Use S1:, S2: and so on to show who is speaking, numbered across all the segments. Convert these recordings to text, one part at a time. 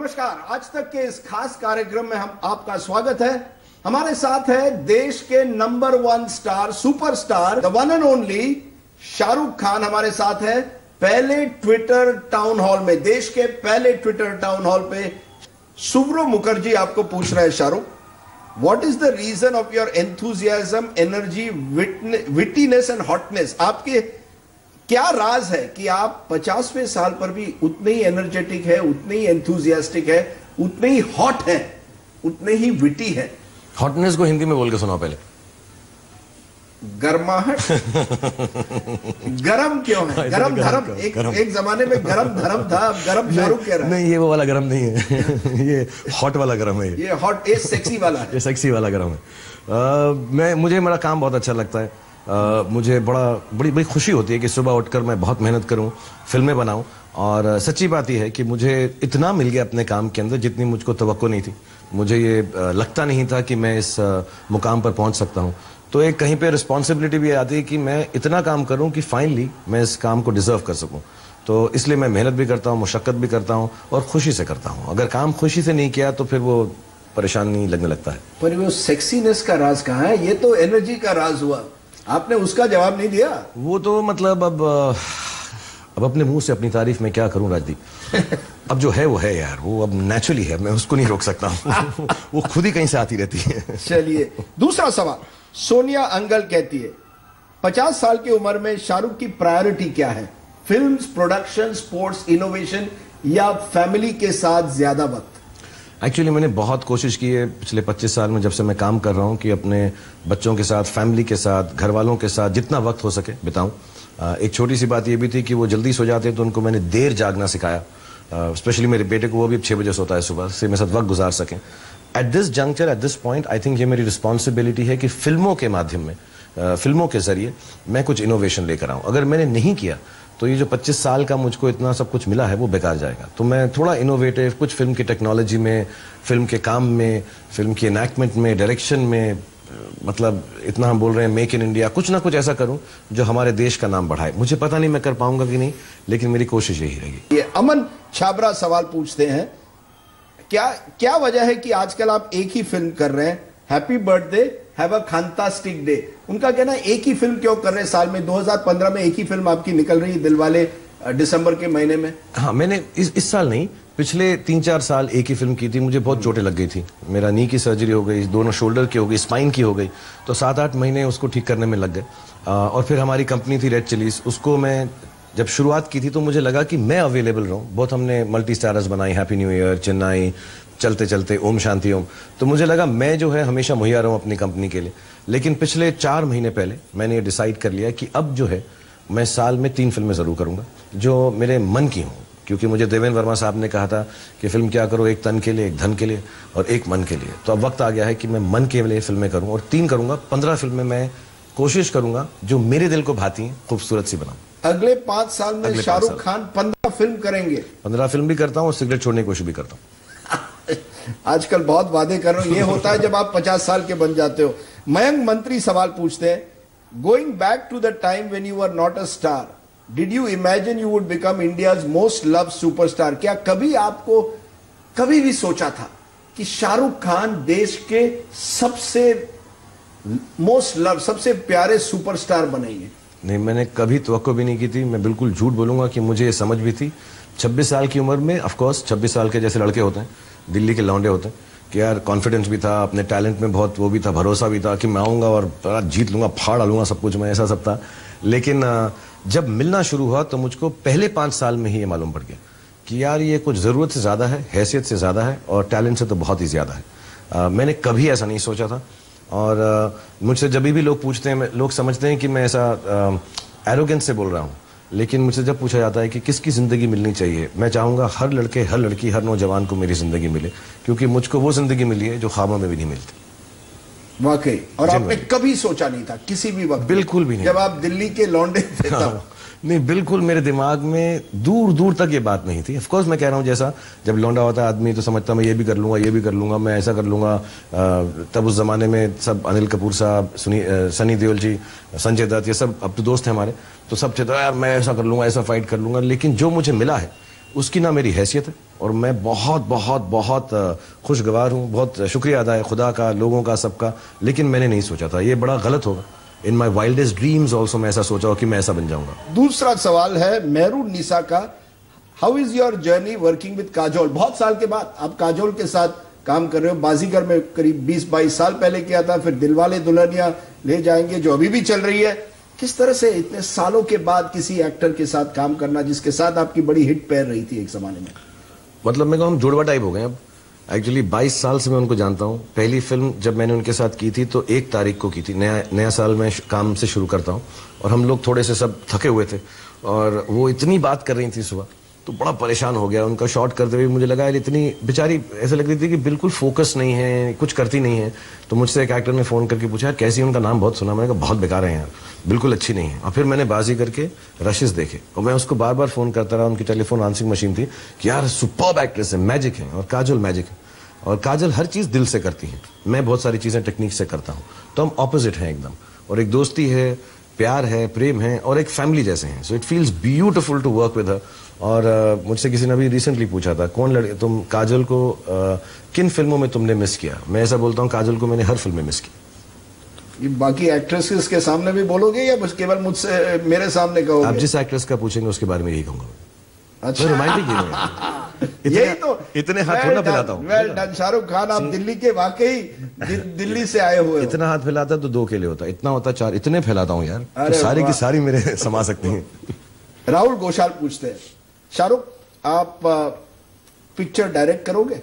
S1: नमस्कार, आज तक के इस खास कार्यक्रम में हम आपका स्वागत है। हमारे साथ है देश के number 1 star, superstar, the one and only Shahrukh Khan हमारे साथ है। पहले ट्विटर टाउन हॉल में, देश के पहले ट्विटर टाउन हॉल पे सुब्रो मुखर्जी आपको पूछ रहे हैं, Shahrukh, what is the reason of your enthusiasm, energy, wittiness and hotness? आपके क्या राज है कि आप 50वें साल पर भी उतने ही एनर्जेटिक है, उतने ही एंथुजियास्टिक है, उतने ही हॉट है, उतने ही विटी है?
S2: हॉटनेस को हिंदी में बोल के सुनाओ पहले।
S1: गर्माहट। गरम क्यों है? गरम धर्म। एक जमाने में गरम धर्म था, अब गरम शाहरुख कह रहा है।
S2: नहीं, ये वो वाला गरम नहीं है। ये हॉट वाला गरम है।
S1: ये हॉट, ये सेक्सी वाला है।
S2: ये सेक्सी वाला गरम है। मुझे मेरा काम बहुत अच्छा लगता है। मुझे बड़ी खुशी होती है कि सुबह उठकर मैं बहुत मेहनत करूं, फिल्में बनाऊं, और सच्ची बात यह है कि मुझे इतना मिल गया अपने काम के अंदर जितनी मुझको तवक्को नहीं थी। मुझे ये लगता नहीं था कि मैं इस मुकाम पर पहुंच सकता हूं। तो एक कहीं पे रिस्पॉन्सिबिलिटी भी आती है कि मैं इतना काम करूं कि फाइनली मैं इस काम को डिजर्व कर सकूं। तो इसलिए मैं मेहनत भी करता हूं, मुशक्कत भी करता हूं और खुशी से करता हूं। अगर काम खुशी से नहीं किया तो फिर वो परेशानी लगने लगता है।
S1: पर वो सेक्सीनेस का राज कहाँ है? ये तो एनर्जी का राज हुआ, आपने उसका जवाब नहीं दिया।
S2: वो तो मतलब अब अपने मुंह से अपनी तारीफ में क्या करूं राजदीप। अब जो है वो है यार, वो अब नेचुरली है, मैं उसको नहीं रोक सकता हूं। वो खुद ही कहीं से आती रहती है।
S1: चलिए, दूसरा सवाल। सोनिया अंगल कहती है 50 साल की उम्र में शाहरुख की प्रायोरिटी क्या है? फिल्म्स, प्रोडक्शन, स्पोर्ट्स, इनोवेशन या फैमिली के साथ ज्यादा वक्त?
S2: एक्चुअली मैंने बहुत कोशिश की है पिछले 25 साल में, जब से मैं काम कर रहा हूँ, कि अपने बच्चों के साथ, फैमिली के साथ, घर वालों के साथ जितना वक्त हो सके बिताऊं। एक छोटी सी बात ये भी थी कि वो जल्दी सो जाते, तो उनको मैंने देर जागना सिखाया। स्पेशली मेरे बेटे को, वो भी 6 बजे सोता है सुबह, से मेरे साथ वक्त गुजार सकें। At this juncture, at this point, I think ये मेरी रिस्पॉन्सिबिलिटी है कि फिल्मों के माध्यम में, फिल्मों के जरिए मैं कुछ इनोवेशन लेकर आऊँ। अगर मैंने नहीं किया तो ये जो 25 साल का मुझको इतना सब कुछ मिला है वो बेकार जाएगा। तो मैं थोड़ा इनोवेटिव, कुछ फिल्म की टेक्नोलॉजी में, फिल्म के काम में, फिल्म की एनैक्टमेंट में, डायरेक्शन में, मतलब इतना हम बोल रहे हैं मेक इन इंडिया, कुछ ना कुछ ऐसा करूं जो हमारे देश का नाम बढ़ाए। मुझे पता नहीं मैं कर पाऊंगा कि नहीं, लेकिन मेरी कोशिश यही रहेगी।
S1: ये अमन छाबरा सवाल पूछते हैं, क्या वजह है कि आजकल आप एक ही फिल्म कर रहे हैं? Happy birthday, have a fantastic day. उनका कहना है एक ही फिल्म क्यों कर रहे हैं साल में? 2015 में एक ही फिल्म आपकी निकल रही है, दिलवाले, दिसंबर के महीने में।
S2: हाँ, मैंने इस साल नहीं, पिछले 3-4 साल एक ही फिल्म की थी। मुझे बहुत चोटें लग गई थी, मेरा नी की सर्जरी हो गई, दोनों शोल्डर की हो गई, स्पाइन की हो गई, तो 7-8 महीने उसको ठीक करने में लग गए। और फिर हमारी कंपनी थी रेड चिलीज, उसको मैं जब शुरुआत की थी तो मुझे लगा कि मैं अवेलेबल रहूं। बहुत हमने मल्टी स्टारर्स बनाई, हैप्पी न्यू ईयर, चेन्नई, चलते चलते, ओम शांति ओम। तो मुझे लगा मैं जो है हमेशा मुहैया रहूं अपनी कंपनी के लिए। लेकिन पिछले 4 महीने पहले मैंने ये डिसाइड कर लिया कि अब जो है मैं साल में 3 फिल्में जरूर करूंगा जो मेरे मन की हों। क्योंकि मुझे देवेंद्र वर्मा साहब ने कहा था कि फिल्म क्या करो, एक तन के लिए, एक धन के लिए और एक मन के लिए। तो अब वक्त आ गया है कि मैं मन के लिए फिल्में करूं, और 3 करूंगा। 15 फिल्में मैं कोशिश करूंगा जो मेरे दिल को भाती हैं, खूबसूरत सी बनाऊं।
S1: अगले 5 साल में शाहरुख खान 15 फिल्म करेंगे?
S2: 15 फिल्म भी करता हूँ और सिगरेट छोड़ने की कोशिश भी करता हूँ।
S1: आजकल बहुत वादे कर रहे हो, ये होता है जब आप 50 साल के बन जाते हो। मयंक मंत्री सवाल पूछते हैं, going back to the time when you were not a star, did you imagine you would become India's most loved superstar? क्या कभी आपको कभी भी सोचा था कि शाहरुख खान देश के सबसे मोस्ट लव, सबसे प्यारे सुपरस्टार बनेंगे?
S2: नहीं, मैंने कभी तवक्को भी नहीं की थी। मैं बिल्कुल झूठ बोलूंगा कि मुझे ये समझ भी थी। 26 साल की उम्र में, ऑफ कोर्स 26 साल के जैसे लड़के होते हैं, दिल्ली के लौंडे होते हैं, कि यार कॉन्फिडेंस भी था, अपने टैलेंट में बहुत वो भी था, भरोसा भी था कि मैं आऊँगा और जीत लूँगा, फाड़ डालूंगा सब कुछ, मैं ऐसा सब था। लेकिन जब मिलना शुरू हुआ तो मुझको पहले 5 साल में ही ये मालूम पड़ गया कि यार ये कुछ ज़रूरत से ज़्यादा है, हैसियत से ज़्यादा है, और टैलेंट से तो बहुत ही ज़्यादा है। मैंने कभी ऐसा नहीं सोचा था। और मुझसे जब भी लोग पूछते हैं, लोग समझते हैं कि मैं ऐसा एरोगेंस से बोल रहा हूँ। लेकिन मुझसे जब पूछा जाता है कि किसकी ज़िंदगी मिलनी चाहिए, मैं चाहूँगा हर लड़के, हर लड़की, हर नौजवान को मेरी ज़िंदगी मिले, क्योंकि मुझको वो ज़िंदगी मिली है जो ख्वाबों में भी नहीं मिलती।
S1: वाकई। और आपने कभी सोचा नहीं था किसी भी वक्त?
S2: बिल्कुल भी नहीं।
S1: जब आप दिल्ली के लौंडे थे तब?
S2: नहीं, बिल्कुल मेरे दिमाग में दूर दूर तक ये बात नहीं थी। ऑफ कोर्स मैं कह रहा हूँ, जैसा जब लौंडा होता है आदमी तो समझता मैं ये भी कर लूँगा, ये भी कर लूँगा, मैं ऐसा कर लूँगा। तब उस ज़माने में सब अनिल कपूर साहब, सनी देओल जी, संजय दत्त, ये सब अब तो दोस्त हैं हमारे, तो सब चाहता है यार मैं ऐसा कर लूँगा, ऐसा फाइट कर लूँगा। लेकिन जो मुझे मिला है उसकी ना मेरी हैसियत है, और मैं बहुत बहुत बहुत खुशगवार हूँ, बहुत शुक्रिया अदा है खुदा का, लोगों का, सबका। लेकिन मैंने नहीं सोचा था, ये बड़ा गलत होगा। इन माई वाइल्डेस्ट ड्रीम्स ऑल्सो मैं ऐसा सोचा हो कि मैं ऐसा बन जाऊंगा।
S1: दूसरा सवाल है मेहरून निसा का, how is your journey working with Kajol? बहुत साल के बाद आप काजोल के साथ काम कर रहे हो। बाजीगर में करीब 20-22 साल पहले किया था, फिर दिलवाले दुल्हनिया ले जाएंगे जो अभी भी चल रही है। किस तरह से इतने सालों के बाद किसी एक्टर के साथ काम करना जिसके साथ आपकी बड़ी हिट पैर रही थी एक जमाने में?
S2: मतलब मैं कहूँ हम जुड़वा टाइप हो गए अब। एक्चुअली 22 साल से मैं उनको जानता हूँ। पहली फिल्म जब मैंने उनके साथ की थी तो 1 तारीख को की थी। नया साल में काम से शुरू करता हूँ, और हम लोग थोड़े से सब थके हुए थे, और वो इतनी बात कर रही थी सुबह, तो बड़ा परेशान हो गया। उनका शॉट करते हुए मुझे लगा यार इतनी बेचारी ऐसा लग रही थी कि बिल्कुल फोकस नहीं है, कुछ करती नहीं है। तो मुझसे एक एक्टर ने फ़ोन करके पूछा यार कैसी, उनका नाम बहुत सुना। मैंने कहा बहुत बेकार है यार, बिल्कुल अच्छी नहीं है। और फिर मैंने बाजी करके रशेस देखे, और मैं उसको बार बार फ़ोन करता रहा। उनकी टेलीफोन आंसरिंग मशीन थी कि यार सुपर्ब एक्ट्रेस है, मैजिक है। और काजोल मैजिक है, और काजल हर चीज़ दिल से करती है, मैं बहुत सारी चीज़ें टेक्निक से करता हूँ। तो हम ऑपोजिट हैं एकदम, और एक दोस्ती है, प्यार है, प्रेम है, और एक फैमिली जैसे हैं। So it feels beautiful to work with her. और मुझसे किसी ने अभी रिसेंटली पूछा था कौन तुम काजल को किन फिल्मों में तुमने मिस किया? मैं ऐसा बोलता हूँ काजल को मैंने हर फिल्म में मिस किया।
S1: ये बाकी एक्ट्रेसेस के सामने भी बोलोगे या बस केवल मुझसे, मेरे सामने कहोगे?
S2: आप जिस एक्ट्रेस का पूछेंगे उसके बारे में यही कहूंगा।
S1: अच्छा,
S2: रोमांटिक
S1: यही तो
S2: इतने हाथ थोड़ा फैलाता हूँ।
S1: वेल डन शाहरुख खान, आप दिल्ली के वाकई दिल्ली से आए हुए हो।
S2: इतना हाथ फैलाता तो 2 केले होता, इतना होता 4। इतने फैलाता हूँ यार, तो सारी की सारी मेरे समा सकती हैं।
S1: राहुल घोषाल पूछते हैं, शाहरुख आप पिक्चर डायरेक्ट करोगे?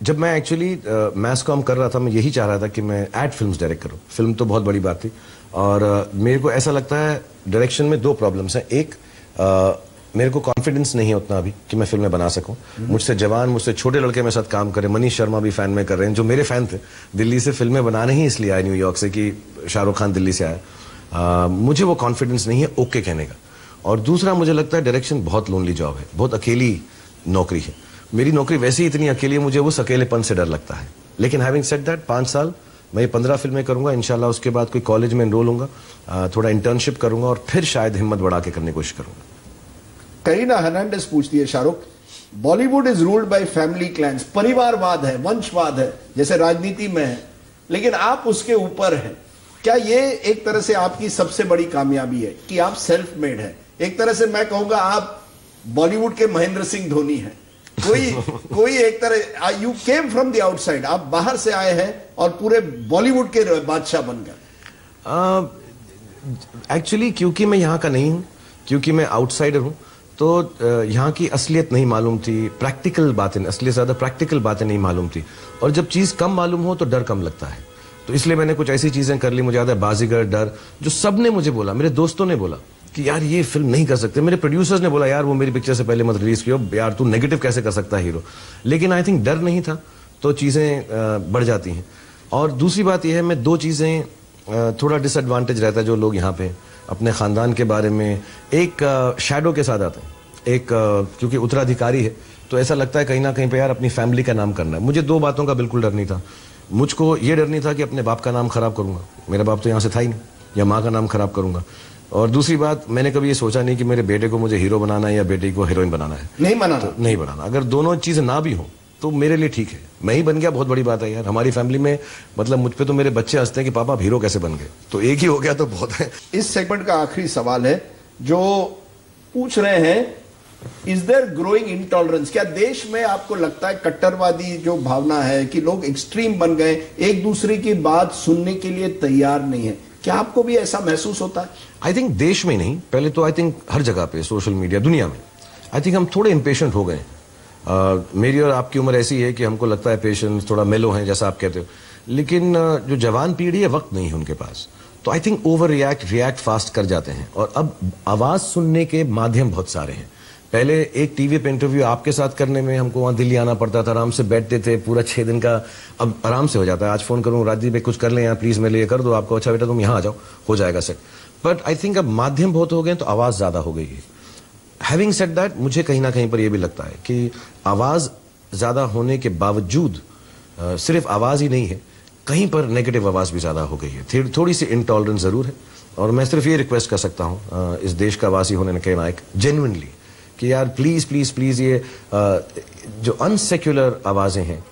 S2: जब मैं एक्चुअली मैस कॉम कर रहा था, मैं यही चाह रहा था कि मैं एड फिल्म्स डायरेक्ट करूं। फिल्म तो बहुत बड़ी बात थी, और मेरे को ऐसा लगता है डायरेक्शन में 2 प्रॉब्लम्स हैं। एक, मेरे को कॉन्फिडेंस नहीं है उतना अभी कि मैं फिल्में बना सकूं। मुझसे जवान, मुझसे छोटे लड़के मेरे साथ काम करें, मनीष शर्मा भी फैन में कर रहे हैं, जो मेरे फैन थे। दिल्ली से फिल्में बनाने ही इसलिए आए न्यूयॉर्क से कि शाहरुख खान दिल्ली से आया। मुझे वो कॉन्फिडेंस नहीं है ओके कहने का। और दूसरा, मुझे लगता है डायरेक्शन बहुत लोनली जॉब है, बहुत अकेली नौकरी है। मेरी नौकरी वैसे ही इतनी अकेली है, मुझे उस अकेलेपन से डर लगता है। लेकिन हैविंग सेड दैट, 5 साल मैं 15 फिल्में करूंगा इंशाल्लाह। उसके बाद कोई कॉलेज में एनरोल होऊंगा, थोड़ा इंटर्नशिप करूंगा, और फिर शायद हिम्मत बढ़ा के करने की कोशिश करूंगा।
S1: करीना हर्नांडेज पूछती है, Shahrukh, Bollywood is ruled by family clans, परिवारवाद है, वंशवाद है, जैसे राजनीति में है, लेकिन आप उसके ऊपर हैं। क्या ये एक तरह से आपकी सबसे बड़ी कामयाबी है कि आप सेल्फ मेड हैं? एक तरह से मैं कहूंगा आप बॉलीवुड के महेंद्र सिंह धोनी हैं। कोई एक तरह, you came from the outside, आप बाहर से आए हैं और पूरे बॉलीवुड के बादशाह बन गए।
S2: एक्चुअली क्योंकि मैं यहाँ का नहीं हूँ, क्योंकि मैं आउटसाइडर हूँ, तो यहाँ की असलियत नहीं मालूम थी, प्रैक्टिकल बातें, असलियत ज्यादा प्रैक्टिकल बातें नहीं मालूम थी। और जब चीज कम मालूम हो तो डर कम लगता है, तो इसलिए मैंने कुछ ऐसी चीजें कर ली। मुझे याद है बाजीगर, डर, जो सब ने मुझे बोला, मेरे दोस्तों ने बोला कि यार ये फिल्म नहीं कर सकते, मेरे प्रोड्यूसर्स ने बोला यार वो मेरी पिक्चर से पहले मत रिलीज किया यार, तू नेगेटिव कैसे कर सकता है हीरो। लेकिन आई थिंक डर नहीं था तो चीजें बढ़ जाती हैं। और दूसरी बात यह है, मैं 2 चीजें थोड़ा डिसएडवांटेज रहता है जो लोग यहाँ पे अपने खानदान के बारे में एक शैडो के साथ आते हैं। एक क्योंकि उत्तराधिकारी है तो ऐसा लगता है कहीं ना कहीं पे यार अपनी फैमिली का नाम करना है। मुझे 2 बातों का बिल्कुल डर नहीं था। मुझको ये डर नहीं था कि अपने बाप का नाम खराब करूंगा, मेरा बाप तो यहाँ से था ही नहीं, या माँ का नाम खराब करूंगा। और दूसरी बात, मैंने कभी ये सोचा नहीं कि मेरे बेटे को मुझे हीरो बनाना है या बेटे को हीरोइन बनाना है।
S1: नहीं बनाना,
S2: तो नहीं बनाना। अगर दोनों चीजें ना भी हो तो मेरे लिए ठीक है। मैं ही बन गया, बहुत बड़ी बात है यार। हमारी फैमिली में मतलब मुझ पे तो मेरे बच्चे हंसते हैं कि पापा आप हीरो कैसे बन गए, तो एक ही हो गया तो बहुत है।
S1: इस सेगमेंट का आखिरी सवाल है जो पूछ रहे हैं, इज देयर ग्रोइंग इंटॉलरेंस? क्या देश में आपको लगता है कट्टरवादी जो भावना है कि लोग एक्सट्रीम बन गए, एक दूसरे की बात सुनने के लिए तैयार नहीं है? क्या आपको भी ऐसा महसूस होता है?
S2: आई थिंक देश में नहीं, पहले तो आई थिंक हर जगह पे, सोशल मीडिया, दुनिया में आई थिंक हम थोड़े इम्पेशेंट हो गए। मेरी और आपकी उम्र ऐसी है कि हमको लगता है पेशेंस, थोड़ा मेलो है जैसा आप कहते हो। लेकिन जो जवान पीढ़ी है, वक्त नहीं है उनके पास, तो I think over react fast कर जाते हैं। और अब आवाज सुनने के माध्यम बहुत सारे हैं। पहले एक टीवी पे इंटरव्यू आपके साथ करने में हमको वहां दिल्ली आना पड़ता था, आराम से बैठते थे पूरा 6 दिन का, अब आराम से हो जाता है। आज फोन करूं, राजदीप भाई कुछ कर लें यहाँ प्लीज, मेरे लिए कर दो आपको, अच्छा बेटा तुम यहाँ आ जाओ, हो जाएगा सेट। बट आई थिंक अब माध्यम बहुत हो गए तो आवाज ज्यादा हो गई है। हैविंग सेड दैट, मुझे कहीं ना कहीं पर यह भी लगता है कि आवाज ज्यादा होने के बावजूद सिर्फ आवाज ही नहीं है, कहीं पर नेगेटिव आवाज भी ज्यादा हो गई है। थोड़ी सी इंटॉलरेंस जरूर है। और मैं सिर्फ ये रिक्वेस्ट कर सकता हूँ इस देश का वासी होने के नायक, जेन्युइनली कि यार प्लीज प्लीज प्लीज ये जो अनसेक्युलर आवाजें हैं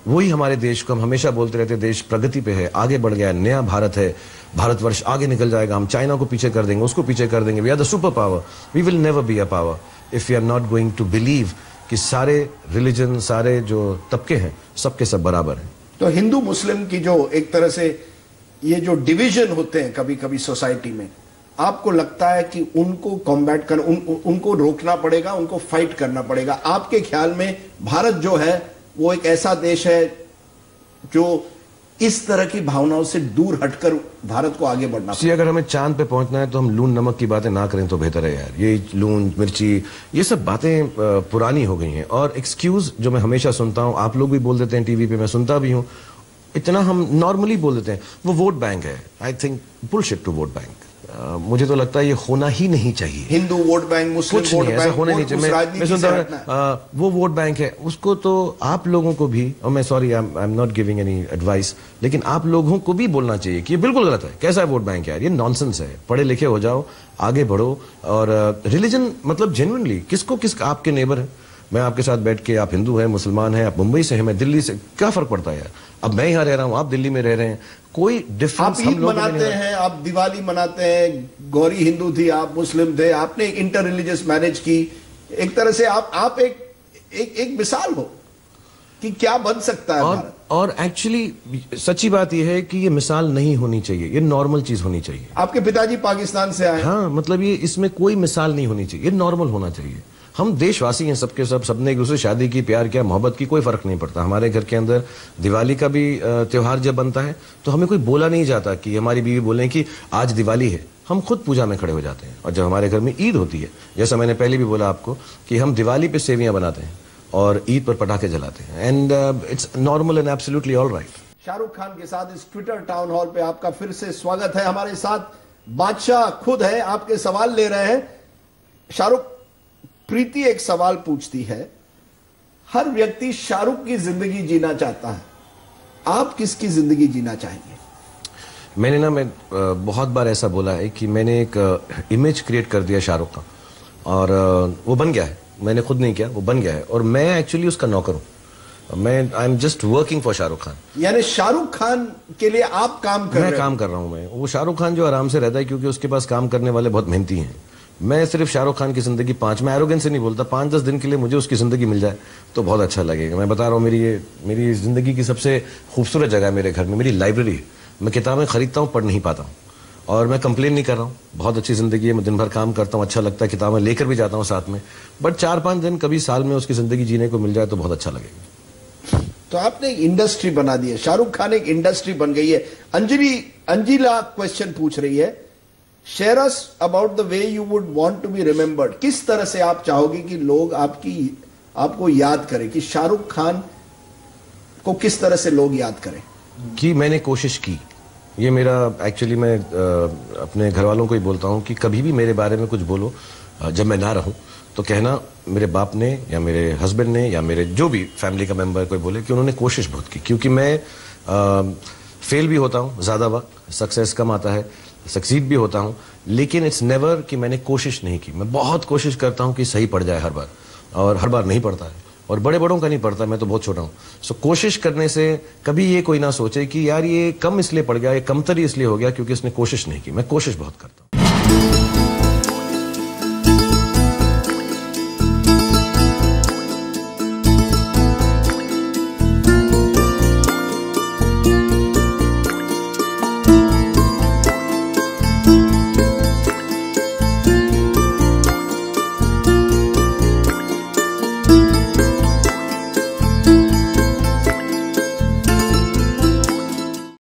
S2: वही हमारे देश को, हम हमेशा बोलते रहते हैं देश प्रगति पे है, आगे बढ़ गया है, नया भारत है, भारतवर्ष आगे निकल जाएगा, हम चाइना को पीछे कर देंगे, उसको पीछे कर देंगे, we are the super power, we will never be a power if we are not going to believe कि सारे रिलीजन, सारे जो तबके हैं सबके सब बराबर हैं।
S1: तो हिंदू मुस्लिम की जो एक तरह से ये जो डिवीजन होते हैं कभी कभी सोसाइटी में, आपको लगता है कि उनको कॉम्बैट कर उनको रोकना पड़ेगा, उनको फाइट करना पड़ेगा? आपके ख्याल में भारत जो है वो एक ऐसा देश है जो इस तरह की भावनाओं से दूर हटकर भारत को आगे बढ़ना
S2: पड़ेगा? अगर हमें चांद पे पहुंचना है तो हम लून नमक की बातें ना करें तो बेहतर है यार। ये लून मिर्ची ये सब बातें पुरानी हो गई हैं। और एक्सक्यूज जो मैं हमेशा सुनता हूं, आप लोग भी बोल देते हैं टीवी पे, मैं सुनता भी हूं, इतना हम नॉर्मली बोल देते हैं वो वोट बैंक है। I think bullshit to vote bank. मुझे तो लगता है ये होना ही नहीं चाहिए।
S1: Hindu vote bank, Muslim vote bank, ऐसा होना नहीं चाहिए।
S2: मैं सुनता वो वोट बैंक है, उसको तो आप लोगों को भी, और मैं sorry I am not giving any advice, लेकिन आप लोगों को भी बोलना चाहिए कि ये बिल्कुल गलत है। कैसा है वोट बैंक यार, ये नॉनसेंस है। पढ़े लिखे हो जाओ, आगे बढ़ो। और रिलीजन मतलब जेन्युइनली किसको आपके नेबर है, मैं आपके साथ बैठ के, आप हिंदू हैं, मुसलमान हैं, आप मुंबई से हैं, मैं दिल्ली से, क्या फर्क पड़ता है यार? अब मैं यहाँ रह रहा हूँ, आप दिल्ली में रह रहे हैं, कोई डिफरेंस
S1: हम लोग मनाते हैं, आप दिवाली मनाते हैं, गौरी हिंदू थी, आप मुस्लिम थे, आपने एक इंटर रिलीजियस मैरिज की। एक तरह से आप एक मिसाल हो कि क्या बन सकता है।
S2: और एक्चुअली सच्ची बात यह है कि ये मिसाल नहीं होनी चाहिए, ये नॉर्मल चीज होनी चाहिए।
S1: आपके पिताजी पाकिस्तान से आए।
S2: हाँ, मतलब ये इसमें कोई मिसाल नहीं होनी चाहिए, ये नॉर्मल होना चाहिए। हम देशवासी हैं सबके सब, सबने एक दूसरे शादी की, प्यार किया, मोहब्बत की, कोई फर्क नहीं पड़ता। हमारे घर के अंदर दिवाली का भी त्योहार जब बनता है तो हमें कोई बोला नहीं जाता कि हमारी बीवी बोले कि आज दिवाली है, हम खुद पूजा में खड़े हो जाते हैं। और जब हमारे घर में ईद होती है, जैसा मैंने पहले भी बोला आपको कि हम दिवाली पे सेवियां बनाते हैं और ईद पर पटाखे जलाते हैं, and it's normal and absolutely all right.
S1: Shahrukh Khan के साथ इस ट्विटर टाउन हॉल पे आपका फिर से स्वागत है। हमारे साथ बादशाह खुद है, आपके सवाल ले रहे हैं। शाहरुख, प्रीति एक सवाल पूछती है, हर व्यक्ति शाहरुख की जिंदगी जीना चाहता है, आप किसकी जिंदगी जीना चाहेंगे?
S2: मैं बहुत बार ऐसा बोला है कि मैंने एक इमेज क्रिएट कर दिया शाहरुख का, और वो बन गया है। मैंने खुद नहीं किया, वो बन गया है, और मैं एक्चुअली उसका नौकर हूं। I am just working for Shahrukh Khan.
S1: यानी शाहरुख खान के लिए आप काम कर रहे हैं?
S2: मैं काम कर रहा हूं। मैं वो शाहरुख खान जो आराम से रहता है क्योंकि उसके पास काम करने वाले बहुत मेहनती हैं। मैं सिर्फ शाहरुख खान की जिंदगी मैं एरोगेंस से नहीं बोलता, 5-10 दिन के लिए मुझे उसकी जिंदगी मिल जाए तो बहुत अच्छा लगेगा। मैं बता रहा हूँ, मेरी जिंदगी की सबसे खूबसूरत जगह मेरे घर में मेरी लाइब्रेरी है। मैं किताबें खरीदता हूँ, पढ़ नहीं पाता हूँ, और मैं कंप्लेन नहीं कर रहा हूँ। बहुत अच्छी जिंदगी है, मैं दिन भर काम करता हूँ, अच्छा लगता है, किताबें लेकर भी जाता हूँ साथ में। बट 4-5 दिन कभी साल में उसकी जिंदगी जीने को मिल जाए तो बहुत अच्छा लगेगा।
S1: तो आपने एक इंडस्ट्री बना दी है, शाहरुख खान एक इंडस्ट्री बन गई है। अंजिला क्वेश्चन पूछ रही है, share us about the way you would want to be remembered. किस तरह से आप चाहोगे कि लोग आपको याद करें, कि शाहरुख खान को किस तरह से लोग याद करें?
S2: कि मैंने कोशिश की, ये मेरा एक्चुअली, मैं अपने घर वालों को ही बोलता हूँ कि कभी भी मेरे बारे में कुछ बोलो, जब मैं ना रहूं तो कहना मेरे बाप ने या मेरे हस्बैंड ने या मेरे जो भी फैमिली का मेंबर कोई बोले कि उन्होंने कोशिश बहुत की। क्योंकि मैं फेल भी होता हूँ ज़्यादा वक्त, सक्सेस कम आता है, सक्सीड भी होता हूँ, लेकिन इट्स नेवर कि मैंने कोशिश नहीं की। मैं बहुत कोशिश करता हूँ कि सही पड़ जाए हर बार, और हर बार नहीं पड़ता है, और बड़े बड़ों का नहीं पड़ता, मैं तो बहुत छोटा हूँ। सो कोशिश करने से कभी ये कोई ना सोचे कि यार ये कम इसलिए पड़ गया, ये कमतरी इसलिए हो गया क्योंकि इसने कोशिश नहीं की। मैं कोशिश बहुत करता हूँ।